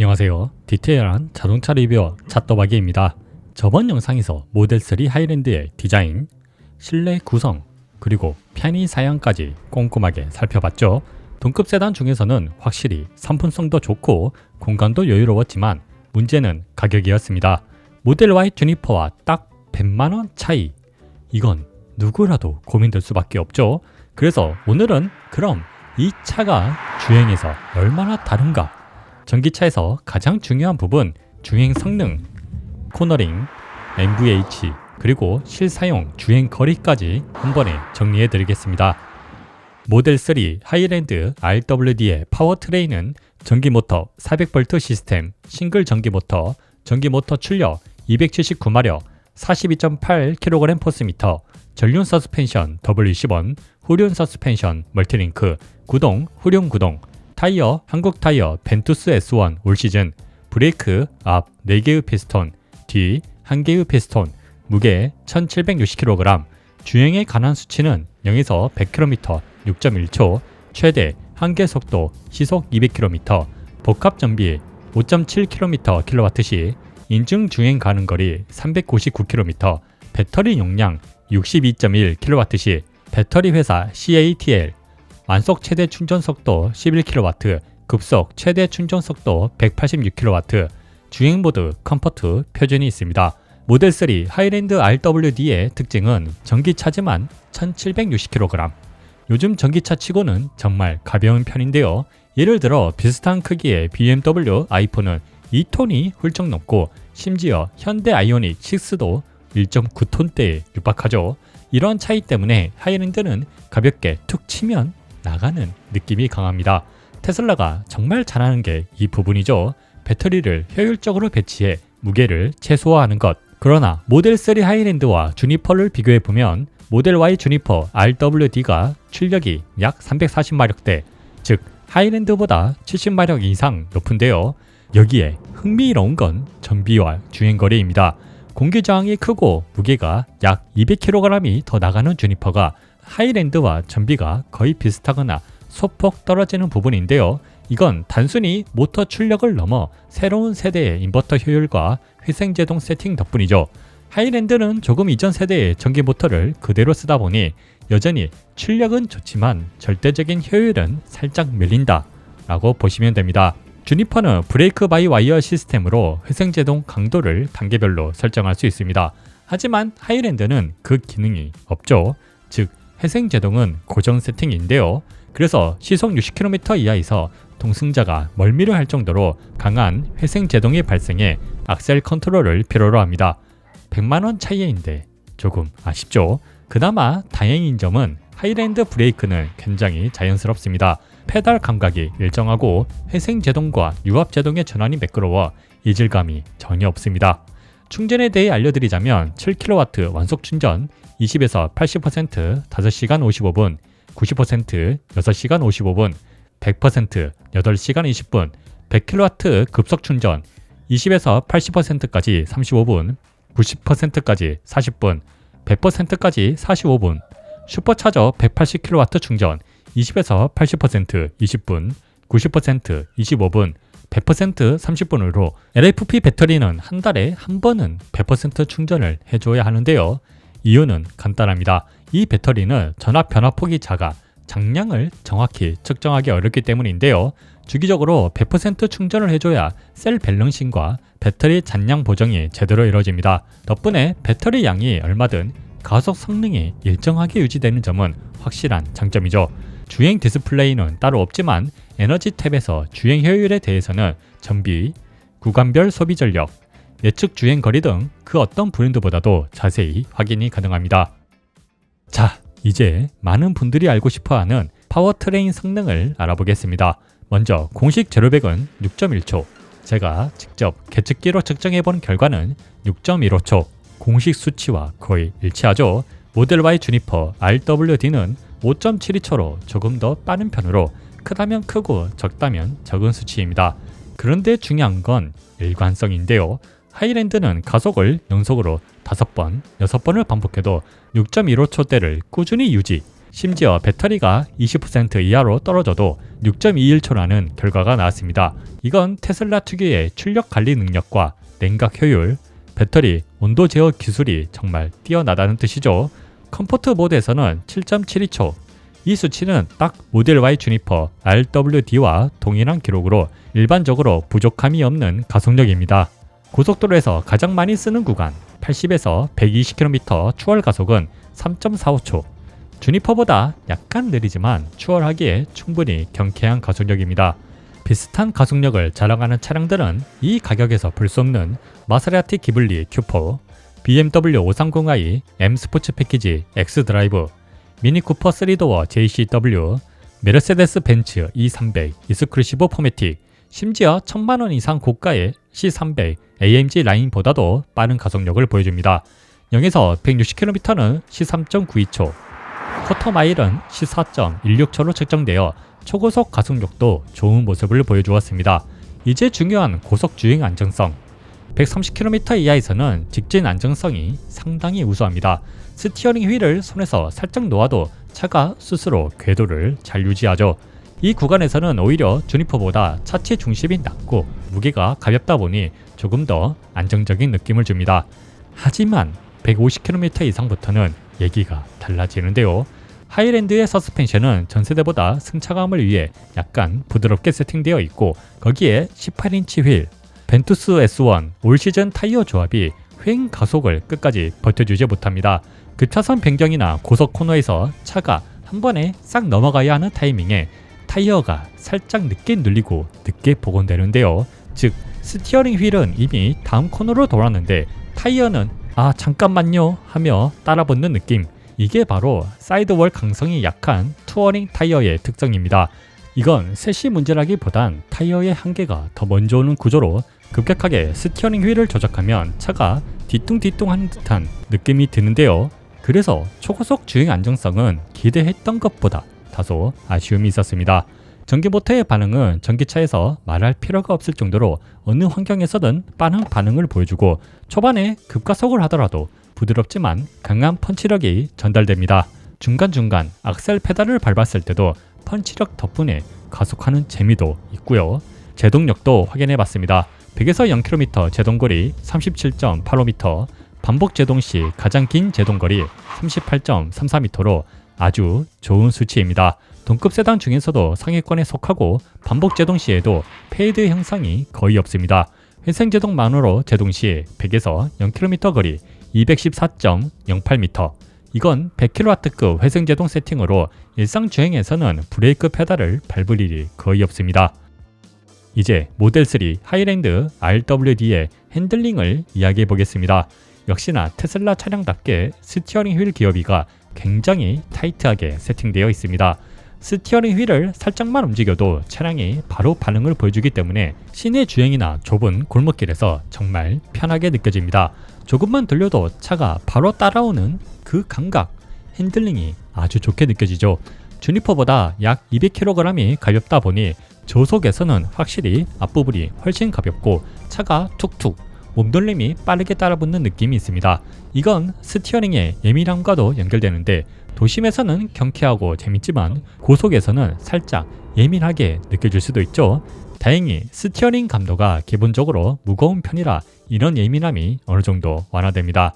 안녕하세요. 디테일한 자동차 리뷰어 잣더박이입니다. 저번 영상에서 모델3 하이랜드의 디자인, 실내 구성, 그리고 편의 사양까지 꼼꼼하게 살펴봤죠. 동급 세단 중에서는 확실히 상품성도 좋고 공간도 여유로웠지만 문제는 가격이었습니다. 모델 Y 주니퍼와 딱 100만원 차이. 이건 누구라도 고민될 수밖에 없죠. 그래서 오늘은 그럼 이 차가 주행에서 얼마나 다른가? 전기차에서 가장 중요한 부분, 주행 성능, 코너링, NVH, 그리고 실사용 주행 거리까지 한 번에 정리해 드리겠습니다. 모델3 하이랜드 RWD의 파워트레인은 전기모터 400V 시스템, 싱글 전기모터, 전기모터 출력 279마력, 42.8kgm/m, 전륜 서스펜션 W10원, 후륜 서스펜션 멀티링크, 구동, 후륜 구동, 타이어 한국 타이어 벤투스 S1 올 시즌, 브레이크 앞 4개의 피스톤, 뒤 1개의 피스톤, 무게 1760kg, 주행에 관한 수치는 0에서 100km 6.1초, 최대 한계 속도 시속 200km, 복합 전비 5.7km kWh, 인증 주행 가능 거리 399km, 배터리 용량 62.1kWh, 배터리 회사 CATL, 완속 최대 충전 속도 11kW, 급속 최대 충전 속도 186kW, 주행 모드 컴포트 표준이 있습니다. 모델3 하이랜드 RWD의 특징은 전기차지만 1760kg. 요즘 전기차 치고는 정말 가벼운 편인데요. 예를 들어 비슷한 크기의 BMW i4는 2톤이 훌쩍 넘고 심지어 현대 아이오닉 6도 1.9톤대에 육박하죠. 이런 차이 때문에 하이랜드는 가볍게 툭 치면 나가는 느낌이 강합니다. 테슬라가 정말 잘하는 게 이 부분이죠. 배터리를 효율적으로 배치해 무게를 최소화하는 것. 그러나 모델3 하이랜드와 주니퍼를 비교해보면 모델 Y 주니퍼 RWD가 출력이 약 340마력대, 즉 하이랜드보다 70마력 이상 높은데요. 여기에 흥미로운 건 전비와 주행거리입니다. 공기저항이 크고 무게가 약 200kg이 더 나가는 주니퍼가 하이랜드와 전비가 거의 비슷하거나 소폭 떨어지는 부분인데요. 이건 단순히 모터 출력을 넘어 새로운 세대의 인버터 효율과 회생제동 세팅 덕분이죠. 하이랜드는 조금 이전 세대의 전기 모터를 그대로 쓰다 보니 여전히 출력은 좋지만 절대적인 효율은 살짝 밀린다 라고 보시면 됩니다. 주니퍼는 브레이크 바이 와이어 시스템으로 회생제동 강도를 단계별로 설정할 수 있습니다. 하지만 하이랜드는 그 기능이 없죠. 즉 회생제동은 고정 세팅인데요. 그래서 시속 60km 이하에서 동승자가 멀미를 할 정도로 강한 회생제동이 발생해 악셀 컨트롤을 필요로 합니다. 100만원 차이인데 조금 아쉽죠. 그나마 다행인 점은 하이랜드 브레이크는 굉장히 자연스럽습니다. 페달 감각이 일정하고 회생제동과 유압제동의 전환이 매끄러워 이질감이 전혀 없습니다. 충전에 대해 알려드리자면 7kW 완속 충전 20에서 80% 5시간 55분, 90% 6시간 55분, 100% 8시간 20분, 100kW 급속 충전 20에서 80%까지 35분, 90%까지 40분, 100%까지 45분, 슈퍼차저 180kW 충전 20에서 80% 20분, 90% 25분, 100% 30분으로 LFP 배터리는 한 달에 한 번은 100% 충전을 해줘야 하는데요. 이유는 간단합니다. 이 배터리는 전압 변화폭이 작아 장량을 정확히 측정하기 어렵기 때문인데요. 주기적으로 100% 충전을 해줘야 셀 밸런싱과 배터리 잔량 보정이 제대로 이루어집니다. 덕분에 배터리 양이 얼마든 가속 성능이 일정하게 유지되는 점은 확실한 장점이죠. 주행 디스플레이는 따로 없지만 에너지 탭에서 주행 효율에 대해서는 전비, 구간별 소비 전력, 예측 주행 거리 등 그 어떤 브랜드보다도 자세히 확인이 가능합니다. 자, 이제 많은 분들이 알고 싶어하는 파워트레인 성능을 알아보겠습니다. 먼저 공식 제로백은 6.1초, 제가 직접 계측기로 측정해본 결과는 6.15초, 공식 수치와 거의 일치하죠. 모델 Y 주니퍼 RWD는 5.72초로 조금 더 빠른 편으로 크다면 크고 적다면 적은 수치입니다. 그런데 중요한 건 일관성인데요. 하이랜드는 가속을 연속으로 5번, 6번을 반복해도 6.15초대를 꾸준히 유지, 심지어 배터리가 20% 이하로 떨어져도 6.21초라는 결과가 나왔습니다. 이건 테슬라 특유의 출력 관리 능력과 냉각 효율, 배터리 온도 제어 기술이 정말 뛰어나다는 뜻이죠. 컴포트 모드에서는 7.72초. 이 수치는 딱 모델 Y 주니퍼 RWD와 동일한 기록으로 일반적으로 부족함이 없는 가속력입니다. 고속도로에서 가장 많이 쓰는 구간 80에서 120km 추월 가속은 3.45초. 주니퍼보다 약간 느리지만 추월하기에 충분히 경쾌한 가속력입니다. 비슷한 가속력을 자랑하는 차량들은 이 가격에서 볼 수 없는 마세라티 기블리 Q4, BMW 530i M 스포츠 패키지 X 드라이브, 미니 쿠퍼 3도어 JCW, 메르세데스 벤츠 E300 익스클루시브 포매틱, 심지어 1000만원 이상 고가의 C300 AMG 라인보다도 빠른 가속력을 보여줍니다. 0에서 160km는 13.92초, 쿼터 마일은 14.16초로 측정되어 초고속 가속력도 좋은 모습을 보여주었습니다. 이제 중요한 고속 주행 안정성. 130km 이하에서는 직진 안정성이 상당히 우수합니다. 스티어링 휠을 손에서 살짝 놓아도 차가 스스로 궤도를 잘 유지하죠. 이 구간에서는 오히려 주니퍼보다 차체 중심이 낮고 무게가 가볍다 보니 조금 더 안정적인 느낌을 줍니다. 하지만 150km 이상부터는 얘기가 달라지는데요. 하이랜드의 서스펜션은 전세대보다 승차감을 위해 약간 부드럽게 세팅되어 있고 거기에 18인치 휠, 벤투스 S1 올 시즌 타이어 조합이 횡 가속을 끝까지 버텨주지 못합니다. 급차선 변경이나 고속 코너에서 차가 한 번에 싹 넘어가야 하는 타이밍에 타이어가 살짝 늦게 눌리고 늦게 복원되는데요. 즉 스티어링 휠은 이미 다음 코너로 돌았는데 타이어는 아 잠깐만요 하며 따라붙는 느낌. 이게 바로 사이드월 강성이 약한 투어링 타이어의 특성입니다. 이건 셋이 문제라기보단 타이어의 한계가 더 먼저 오는 구조로 급격하게 스티어링 휠을 조작하면 차가 뒤뚱뒤뚱하는 듯한 느낌이 드는데요. 그래서 초고속 주행 안정성은 기대했던 것보다 다소 아쉬움이 있었습니다. 전기모터의 반응은 전기차에서 말할 필요가 없을 정도로 어느 환경에서든 빠른 반응을 보여주고 초반에 급가속을 하더라도 부드럽지만 강한 펀치력이 전달됩니다. 중간중간 악셀 페달을 밟았을 때도 펀치력 덕분에 가속하는 재미도 있고요. 제동력도 확인해봤습니다. 100에서 0km 제동거리 37.85m, 반복 제동 시 가장 긴 제동거리 38.34m로 아주 좋은 수치입니다. 동급 세단 중에서도 상위권에 속하고 반복 제동 시에도 페이드 형상이 거의 없습니다. 회생 제동만으로 제동 시 100에서 0km 거리 214.08m. 이건 100kW급 회생 제동 세팅으로 일상 주행에서는 브레이크 페달을 밟을 일이 거의 없습니다. 이제 모델 3 하이랜드 RWD의 핸들링을 이야기해 보겠습니다. 역시나 테슬라 차량답게 스티어링 휠 기어비가 굉장히 타이트하게 세팅되어 있습니다. 스티어링 휠을 살짝만 움직여도 차량이 바로 반응을 보여주기 때문에 시내 주행이나 좁은 골목길에서 정말 편하게 느껴집니다. 조금만 돌려도 차가 바로 따라오는 그 감각, 핸들링이 아주 좋게 느껴지죠. 주니퍼보다 약 200kg이 가볍다 보니 저속에서는 확실히 앞부분이 훨씬 가볍고 차가 툭툭 몸돌림이 빠르게 따라붙는 느낌이 있습니다. 이건 스티어링의 예민함과도 연결되는데 도심에서는 경쾌하고 재밌지만 고속에서는 살짝 예민하게 느껴질 수도 있죠. 다행히 스티어링 감도가 기본적으로 무거운 편이라 이런 예민함이 어느 정도 완화됩니다.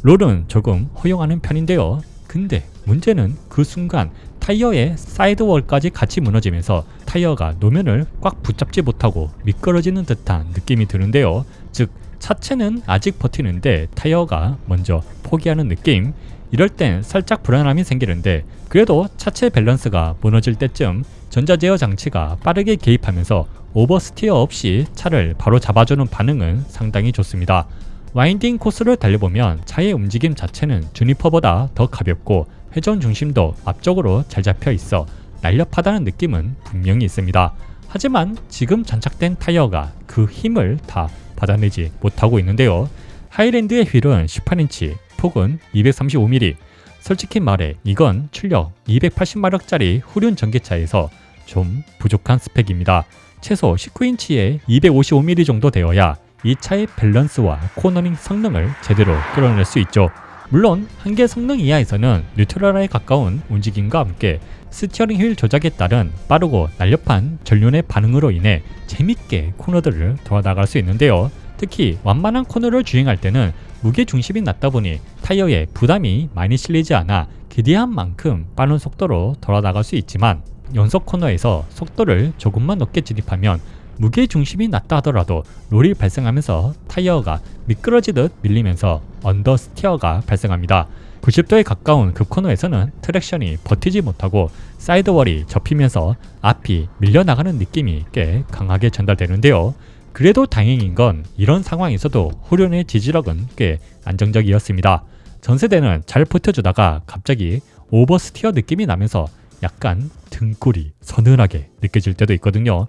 롤은 조금 허용하는 편인데요. 근데 문제는 그 순간 타이어의 사이드월까지 같이 무너지면서 타이어가 노면을 꽉 붙잡지 못하고 미끄러지는 듯한 느낌이 드는데요. 즉 차체는 아직 버티는데 타이어가 먼저 포기하는 느낌. 이럴 땐 살짝 불안함이 생기는데 그래도 차체 밸런스가 무너질 때쯤 전자제어 장치가 빠르게 개입하면서 오버스티어 없이 차를 바로 잡아주는 반응은 상당히 좋습니다. 와인딩 코스를 달려보면 차의 움직임 자체는 주니퍼보다 더 가볍고 회전 중심도 앞쪽으로 잘 잡혀 있어 날렵하다는 느낌은 분명히 있습니다. 하지만 지금 장착된 타이어가 그 힘을 다 받아내지 못하고 있는데요. 하이랜드의 휠은 18인치, 폭은 235mm. 솔직히 말해 이건 출력 280마력짜리 후륜 전기차에서 좀 부족한 스펙입니다. 최소 19인치에 255mm 정도 되어야 이 차의 밸런스와 코너링 성능을 제대로 끌어낼 수 있죠. 물론 한계 성능 이하에서는 뉴트럴에 가까운 움직임과 함께 스티어링 휠 조작에 따른 빠르고 날렵한 전륜의 반응으로 인해 재밌게 코너들을 돌아나갈 수 있는데요. 특히 완만한 코너를 주행할 때는 무게 중심이 낮다 보니 타이어에 부담이 많이 실리지 않아 기대한 만큼 빠른 속도로 돌아나갈 수 있지만 연속 코너에서 속도를 조금만 높게 진입하면 무게 중심이 낮다 하더라도 롤이 발생하면서 타이어가 미끄러지듯 밀리면서 언더스티어가 발생합니다. 90도에 가까운 급코너에서는 트랙션이 버티지 못하고 사이드월이 접히면서 앞이 밀려나가는 느낌이 꽤 강하게 전달되는데요. 그래도 다행인 건 이런 상황에서도 후륜의 지지력은 꽤 안정적이었습니다. 전세대는 잘 버텨주다가 갑자기 오버스티어 느낌이 나면서 약간 등골이 서늘하게 느껴질 때도 있거든요.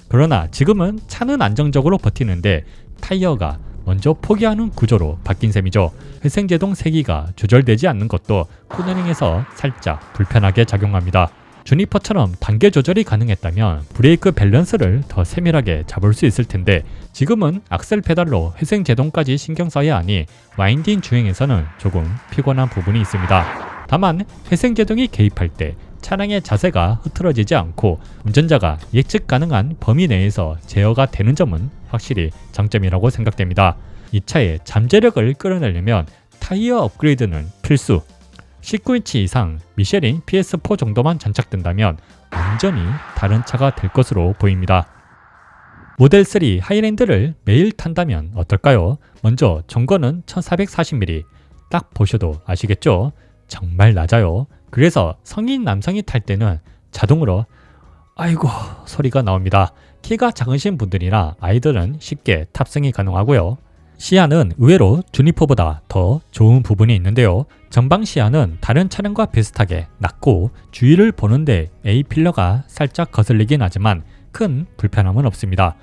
그러나 지금은 차는 안정적으로 버티는데 타이어가 먼저 포기하는 구조로 바뀐 셈이죠. 회생제동 세기가 조절되지 않는 것도 코너링에서 살짝 불편하게 작용합니다. 주니퍼처럼 단계 조절이 가능했다면 브레이크 밸런스를 더 세밀하게 잡을 수 있을 텐데 지금은 악셀 페달로 회생제동까지 신경 써야 하니 와인딩 주행에서는 조금 피곤한 부분이 있습니다. 다만 회생제동이 개입할 때 차량의 자세가 흐트러지지 않고 운전자가 예측 가능한 범위 내에서 제어가 되는 점은 확실히 장점이라고 생각됩니다. 이 차의 잠재력을 끌어내려면 타이어 업그레이드는 필수. 19인치 이상 미쉐린 PS4 정도만 장착된다면 완전히 다른 차가 될 것으로 보입니다. 모델 3 하이랜드를 매일 탄다면 어떨까요? 먼저 전거는 1440mm. 딱 보셔도 아시겠죠? 정말 낮아요. 그래서 성인 남성이 탈 때는 자동으로 아이고 소리가 나옵니다. 키가 작으신 분들이나 아이들은 쉽게 탑승이 가능하고요. 시야는 의외로 주니퍼보다 더 좋은 부분이 있는데요. 전방 시야는 다른 차량과 비슷하게 낮고 주위를 보는데 A필러가 살짝 거슬리긴 하지만 큰 불편함은 없습니다.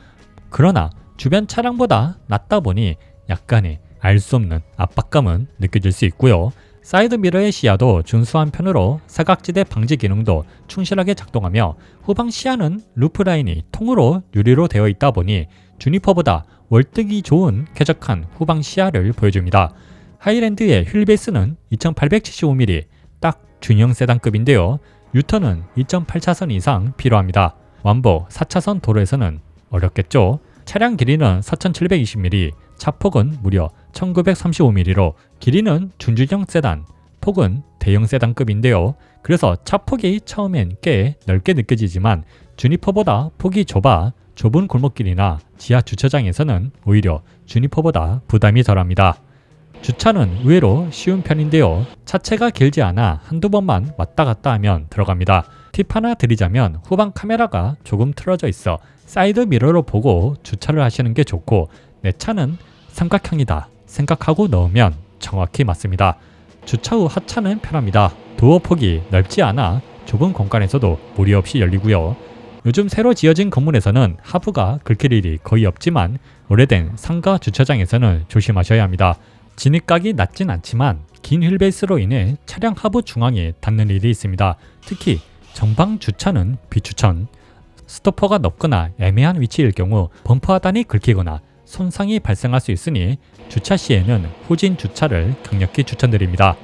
그러나 주변 차량보다 낮다 보니 약간의 알 수 없는 압박감은 느껴질 수 있고요. 사이드미러의 시야도 준수한 편으로 사각지대 방지 기능도 충실하게 작동하며 후방 시야는 루프라인이 통으로 유리로 되어 있다 보니 주니퍼보다 월등히 좋은 쾌적한 후방 시야를 보여줍니다. 하이랜드의 휠베이스는 2875mm, 딱 중형 세단급인데요. 유턴은 2.8차선 이상 필요합니다. 완복 4차선 도로에서는 어렵겠죠. 차량 길이는 4720mm, 차폭은 무려 1935mm로 길이는 준중형 세단, 폭은 대형 세단급인데요. 그래서 차폭이 처음엔 꽤 넓게 느껴지지만 주니퍼보다 폭이 좁아 좁은 골목길이나 지하 주차장에서는 오히려 주니퍼보다 부담이 덜합니다. 주차는 의외로 쉬운 편인데요. 차체가 길지 않아 한두 번만 왔다 갔다 하면 들어갑니다. 팁 하나 드리자면 후방 카메라가 조금 틀어져 있어 사이드 미러로 보고 주차를 하시는 게 좋고 내 차는 삼각형이다 생각하고 넣으면 정확히 맞습니다. 주차 후 하차는 편합니다. 도어 폭이 넓지 않아 좁은 공간에서도 무리 없이 열리고요. 요즘 새로 지어진 건물에서는 하부가 긁힐 일이 거의 없지만 오래된 상가 주차장에서는 조심하셔야 합니다. 진입각이 낮진 않지만 긴 휠베이스로 인해 차량 하부 중앙에 닿는 일이 있습니다. 특히 전방 주차는 비추천. 스토퍼가 높거나 애매한 위치일 경우 범퍼 하단이 긁히거나 손상이 발생할 수 있으니 주차 시에는 후진 주차를 강력히 추천드립니다.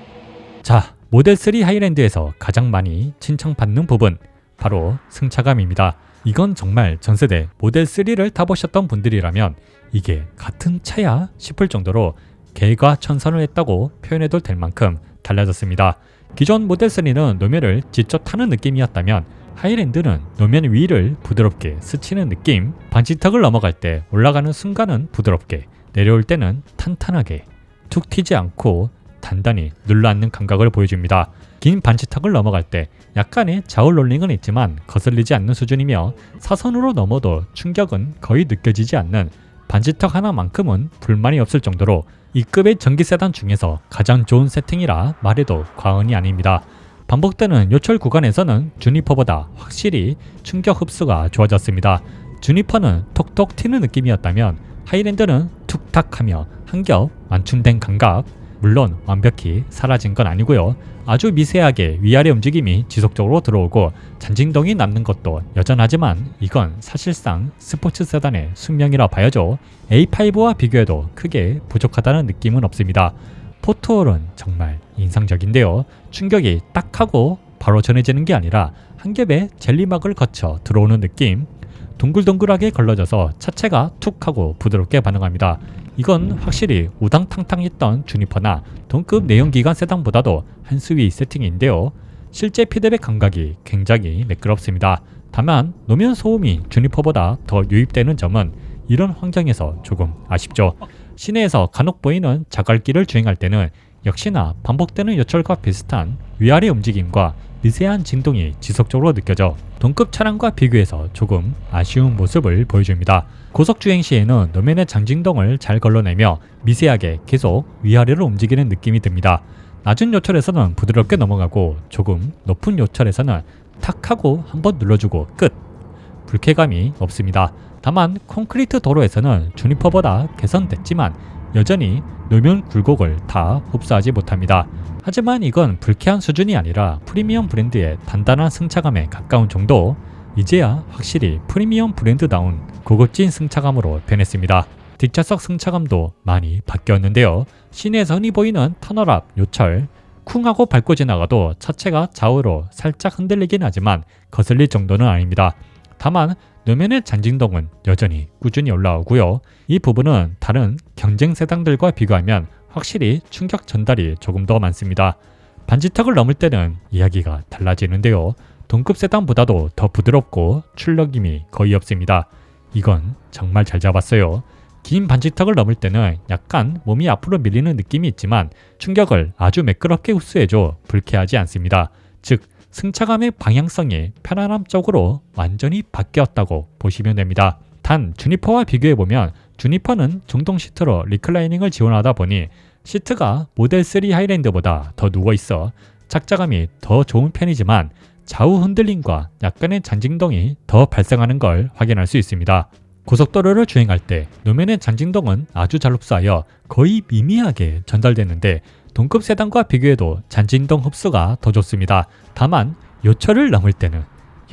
자, 모델 3 하이랜드에서 가장 많이 칭찬받는 부분 바로 승차감입니다. 이건 정말 전세대 모델 3를 타보셨던 분들이라면 이게 같은 차야 싶을 정도로 개과천선을 했다고 표현해도 될 만큼 달라졌습니다. 기존 모델 3는 노면을 직접 타는 느낌이었다면 하이랜드는 노면 위를 부드럽게 스치는 느낌, 반지턱을 넘어갈 때 올라가는 순간은 부드럽게, 내려올 때는 탄탄하게 툭 튀지 않고 단단히 눌러앉는 감각을 보여줍니다. 긴 반지턱을 넘어갈 때 약간의 좌우 롤링은 있지만 거슬리지 않는 수준이며 사선으로 넘어도 충격은 거의 느껴지지 않는 반지턱 하나만큼은 불만이 없을 정도로 이 급의 전기 세단 중에서 가장 좋은 세팅이라 말해도 과언이 아닙니다. 반복되는 요철 구간에서는 주니퍼보다 확실히 충격 흡수가 좋아졌습니다. 주니퍼는 톡톡 튀는 느낌이었다면 하이랜드는 툭탁하며 한 겹 완충된 감각, 물론 완벽히 사라진 건 아니고요. 아주 미세하게 위아래 움직임이 지속적으로 들어오고 잔진동이 남는 것도 여전하지만 이건 사실상 스포츠 세단의 숙명이라 봐야죠. A5와 비교해도 크게 부족하다는 느낌은 없습니다. 포트홀은 정말 인상적인데요. 충격이 딱 하고 바로 전해지는 게 아니라 한 겹의 젤리막을 거쳐 들어오는 느낌. 동글동글하게 걸러져서 차체가 툭 하고 부드럽게 반응합니다. 이건 확실히 우당탕탕했던 주니퍼나 동급 내연기관 세단보다도 한 수위 세팅인데요. 실제 피드백 감각이 굉장히 매끄럽습니다. 다만 노면 소음이 주니퍼보다 더 유입되는 점은 이런 환경에서 조금 아쉽죠. 시내에서 간혹 보이는 자갈길을 주행할 때는 역시나 반복되는 요철과 비슷한 위아래 움직임과 미세한 진동이 지속적으로 느껴져 동급 차량과 비교해서 조금 아쉬운 모습을 보여줍니다. 고속주행 시에는 노면의 장진동을 잘 걸러내며 미세하게 계속 위아래로 움직이는 느낌이 듭니다. 낮은 요철에서는 부드럽게 넘어가고 조금 높은 요철에서는 탁 하고 한번 눌러주고 끝. 불쾌감이 없습니다. 다만 콘크리트 도로에서는 주니퍼보다 개선됐지만 여전히 노면 굴곡을 다 흡수하지 못합니다. 하지만 이건 불쾌한 수준이 아니라 프리미엄 브랜드의 단단한 승차감에 가까운 정도. 이제야 확실히 프리미엄 브랜드다운 고급진 승차감으로 변했습니다. 뒷좌석 승차감도 많이 바뀌었는데요. 시내에서 흔히 보이는 터널 앞 요철, 쿵 하고 밟고 지나가도 차체가 좌우로 살짝 흔들리긴 하지만 거슬릴 정도는 아닙니다. 다만 노면의 잔진동은 여전히 꾸준히 올라오고요. 이 부분은 다른 경쟁 세단들과 비교하면 확실히 충격 전달이 조금 더 많습니다. 반지턱을 넘을 때는 이야기가 달라지는데요. 동급 세단보다도 더 부드럽고 출력임이 거의 없습니다. 이건 정말 잘 잡았어요. 긴 반지턱을 넘을 때는 약간 몸이 앞으로 밀리는 느낌이 있지만 충격을 아주 매끄럽게 흡수해줘 불쾌하지 않습니다. 즉 승차감의 방향성이 편안함 쪽으로 완전히 바뀌었다고 보시면 됩니다. 단 주니퍼와 비교해보면 주니퍼는 중동 시트로 리클라이닝을 지원하다 보니 시트가 모델 3 하이랜드보다 더 누워있어 착자감이 더 좋은 편이지만 좌우 흔들림과 약간의 잔진동이 더 발생하는 걸 확인할 수 있습니다. 고속도로를 주행할 때 노면의 잔진동은 아주 잘 흡수하여 거의 미미하게 전달되는데 동급 세단과 비교해도 잔진동 흡수가 더 좋습니다. 다만 요철을 넘을 때는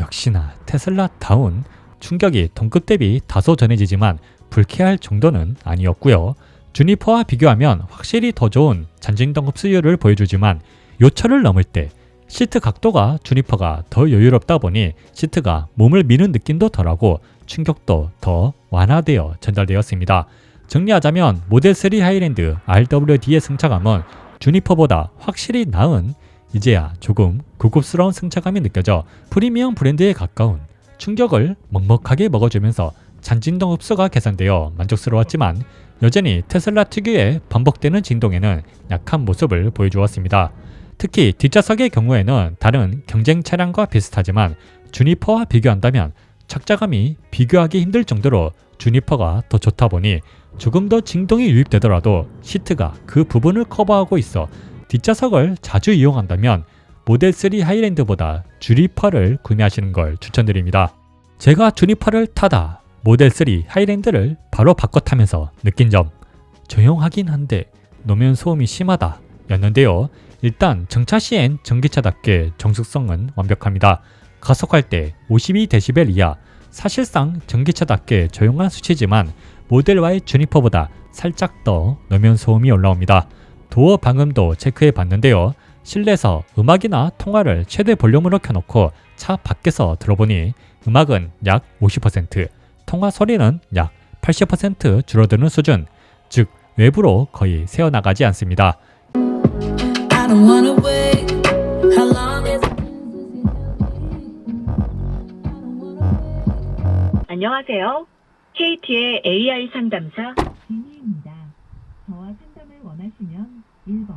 역시나 테슬라다운 충격이 동급 대비 다소 전해지지만 불쾌할 정도는 아니었고요. 주니퍼와 비교하면 확실히 더 좋은 잔진동 흡수율을 보여주지만 요철을 넘을 때 시트 각도가 주니퍼가 더 여유롭다 보니 시트가 몸을 미는 느낌도 덜하고 충격도 더 완화되어 전달되었습니다. 정리하자면 모델 3 하이랜드 RWD의 승차감은 주니퍼보다 확실히 나은 이제야 조금 고급스러운 승차감이 느껴져 프리미엄 브랜드에 가까운 충격을 먹먹하게 먹어주면서 잔진동 흡수가 개선되어 만족스러웠지만 여전히 테슬라 특유의 반복되는 진동에는 약한 모습을 보여주었습니다. 특히 뒷좌석의 경우에는 다른 경쟁 차량과 비슷하지만 주니퍼와 비교한다면 착자감이 비교하기 힘들 정도로 주니퍼가 더 좋다 보니 조금 더 진동이 유입되더라도 시트가 그 부분을 커버하고 있어 뒷좌석을 자주 이용한다면 모델 3 하이랜드보다 주니퍼를 구매하시는 걸 추천드립니다. 제가 주니퍼를 타다 모델 3 하이랜드를 바로 바꿔 타면서 느낀 점, 조용하긴 한데 노면 소음이 심하다 였는데요. 일단 정차 시엔 전기차답게 정숙성은 완벽합니다. 가속할 때 52dB 이하, 사실상 전기차답게 조용한 수치지만 모델 Y 주니퍼보다 살짝 더 노면 소음이 올라옵니다. 도어 방음도 체크해 봤는데요. 실내에서 음악이나 통화를 최대 볼륨으로 켜놓고 차 밖에서 들어보니 음악은 약 50%, 통화 소리는 약 80% 줄어드는 수준, 즉 외부로 거의 새어나가지 않습니다. 안녕하세요. KT의 AI 상담사 진희입니다. 저와 상담을 원하시면 1번.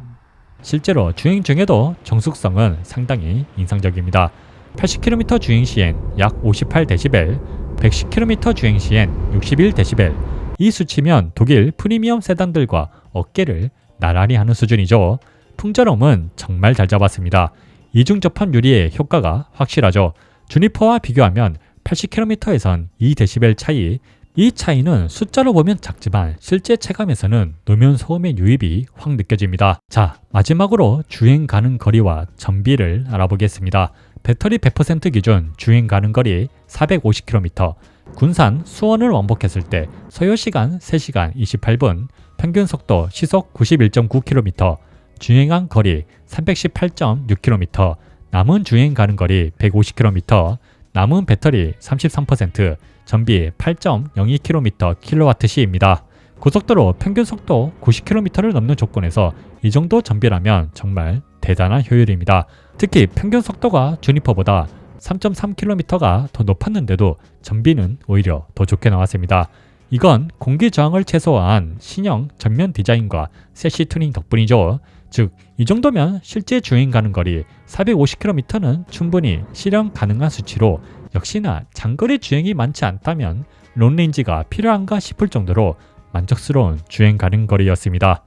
실제로 주행 중에도 정숙성은 상당히 인상적입니다. 80km 주행 시엔 약 58dB, 110km 주행 시엔 61dB. 이 수치면 독일 프리미엄 세단들과 어깨를 나란히 하는 수준이죠. 풍자음은 정말 잘 잡았습니다. 이중 접합 유리의 효과가 확실하죠. 주니퍼와 비교하면 80km에선 2dB 차이. 이 차이는 숫자로 보면 작지만 실제 체감에서는 노면 소음의 유입이 확 느껴집니다. 자, 마지막으로 주행 가는 거리와 전비를 알아보겠습니다. 배터리 100% 기준 주행 가는 거리 450km, 군산, 수원을 왕복했을 때 소요시간 3시간 28분, 평균 속도 시속 91.9km, 주행한 거리 318.6km, 남은 주행 가는 거리 150km, 남은 배터리 33%, 전비 8.02km kWh입니다. 고속도로 평균 속도 90km를 넘는 조건에서 이 정도 전비라면 정말 대단한 효율입니다. 특히 평균 속도가 주니퍼보다 3.3km가 더 높았는데도 전비는 오히려 더 좋게 나왔습니다. 이건 공기 저항을 최소화한 신형 전면 디자인과 세시 튜닝 덕분이죠. 즉, 이 정도면 실제 주행 가는 거리 450km는 충분히 실현 가능한 수치로 역시나 장거리 주행이 많지 않다면 롱레인지가 필요한가 싶을 정도로 만족스러운 주행 가는 거리였습니다.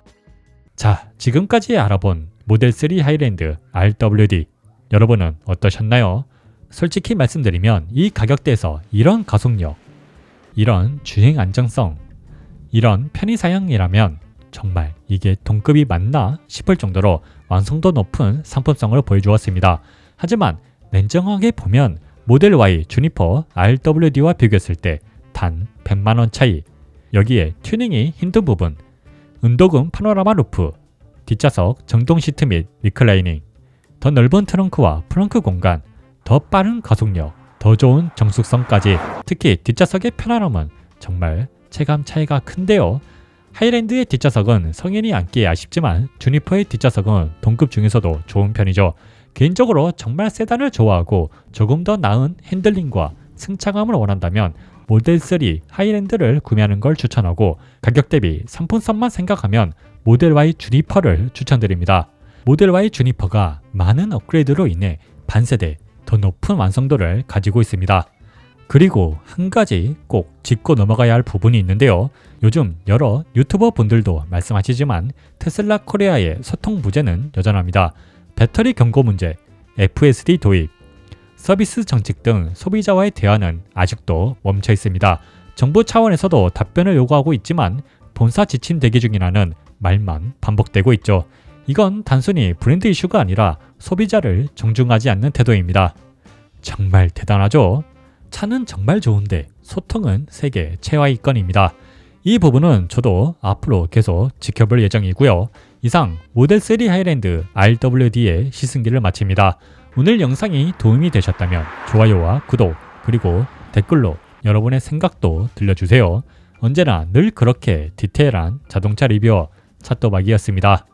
자, 지금까지 알아본 모델3 하이랜드 RWD 여러분은 어떠셨나요? 솔직히 말씀드리면 이 가격대에서 이런 가속력, 이런 주행 안정성, 이런 편의사양이라면 정말 이게 동급이 맞나 싶을 정도로 완성도 높은 상품성을 보여주었습니다. 하지만 냉정하게 보면 모델 Y 주니퍼 RWD와 비교했을 때 단 100만원 차이, 여기에 튜닝이 힘든 부분, 은도금 파노라마 루프, 뒷좌석 정동 시트 및 리클라이닝, 더 넓은 트렁크와 프렁크 공간, 더 빠른 가속력, 더 좋은 정숙성까지 특히 뒷좌석의 편안함은 정말 체감 차이가 큰데요. 하이랜드의 뒷좌석은 성인이 앉기에 아쉽지만 주니퍼의 뒷좌석은 동급 중에서도 좋은 편이죠. 개인적으로 정말 세단을 좋아하고 조금 더 나은 핸들링과 승차감을 원한다면 모델3 하이랜드를 구매하는 걸 추천하고 가격 대비 상품성만 생각하면 모델 Y 주니퍼를 추천드립니다. 모델 Y 주니퍼가 많은 업그레이드로 인해 반세대 더 높은 완성도를 가지고 있습니다. 그리고 한 가지 꼭 짚고 넘어가야 할 부분이 있는데요. 요즘 여러 유튜버 분들도 말씀하시지만 테슬라 코리아의 소통 부재는 여전합니다. 배터리 경고 문제, FSD 도입, 서비스 정책 등 소비자와의 대화는 아직도 멈춰 있습니다. 정부 차원에서도 답변을 요구하고 있지만 본사 지침 대기 중이라는 말만 반복되고 있죠. 이건 단순히 브랜드 이슈가 아니라 소비자를 존중하지 않는 태도입니다. 정말 대단하죠? 차는 정말 좋은데 소통은 세계 최하위권입니다. 이 부분은 저도 앞으로 계속 지켜볼 예정이고요. 이상 모델3 하이랜드 RWD의 시승기를 마칩니다. 오늘 영상이 도움이 되셨다면 좋아요와 구독 그리고 댓글로 여러분의 생각도 들려주세요. 언제나 늘 그렇게 디테일한 자동차 리뷰어 차또박이었습니다.